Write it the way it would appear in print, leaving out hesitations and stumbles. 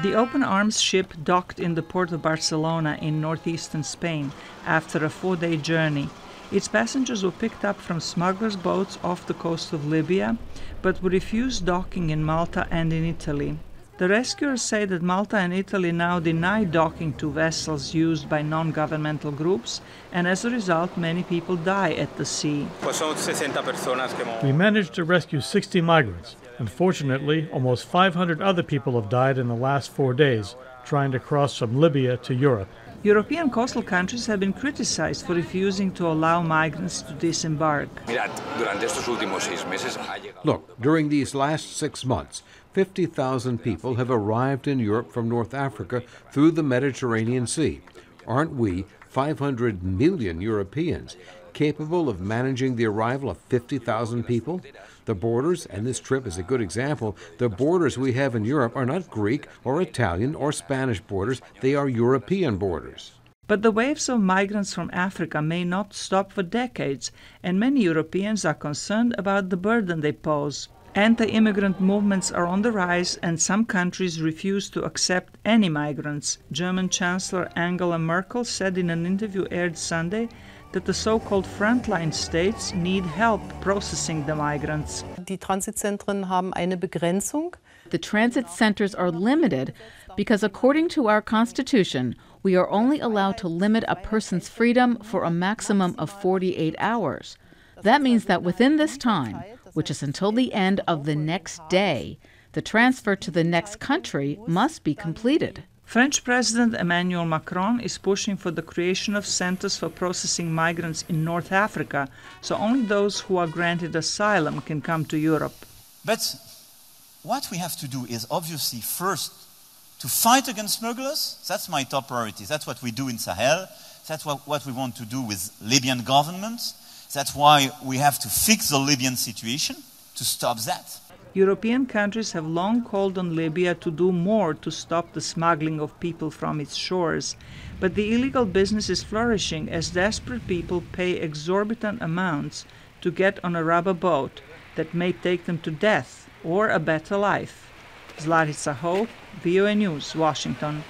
The open arms ship docked in the port of Barcelona in northeastern Spain after a 4-day journey. Its passengers were picked up from smugglers' boats off the coast of Libya, but were refused docking in Malta and in Italy. The rescuers say that Malta and Italy now deny docking to vessels used by non-governmental groups, and as a result, many people die at the sea. We managed to rescue 60 migrants. Unfortunately, almost 500 other people have died in the last 4 days trying to cross from Libya to Europe. European coastal countries have been criticized for refusing to allow migrants to disembark. Look, during these last 6 months, 50,000 people have arrived in Europe from North Africa through the Mediterranean Sea. Aren't we, 500 million Europeans, capable of managing the arrival of 50,000 people? The borders, and this trip is a good example, the borders we have in Europe are not Greek or Italian or Spanish borders, they are European borders. But the waves of migrants from Africa may not stop for decades, and many Europeans are concerned about the burden they pose. Anti-immigrant movements are on the rise, and some countries refuse to accept any migrants. German Chancellor Angela Merkel said in an interview aired Sunday that the so-called frontline states need help processing the migrants. Die Transitzentren haben eine Begrenzung. The transit centers are limited because, according to our Constitution, we are only allowed to limit a person's freedom for a maximum of 48 hours. That means that within this time, which is until the end of the next day, the transfer to the next country must be completed. French President Emmanuel Macron is pushing for the creation of centers for processing migrants in North Africa, so only those who are granted asylum can come to Europe. But what we have to do is obviously first to fight against smugglers. That's my top priority. That's what we do in Sahel. That's what we want to do with Libyan governments. That's why we have to fix the Libyan situation to stop that. European countries have long called on Libya to do more to stop the smuggling of people from its shores. But the illegal business is flourishing as desperate people pay exorbitant amounts to get on a rubber boat that may take them to death or a better life. Zlatica, Hoke, VOA News, Washington.